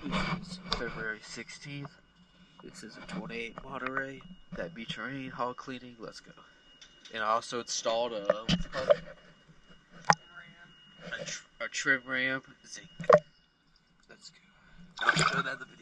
This is February 16th. This is a 28 Monteray. That beach terrain, hall cleaning, let's go. And I also installed a trim ramp zinc. Let's go. I'll show that in the video.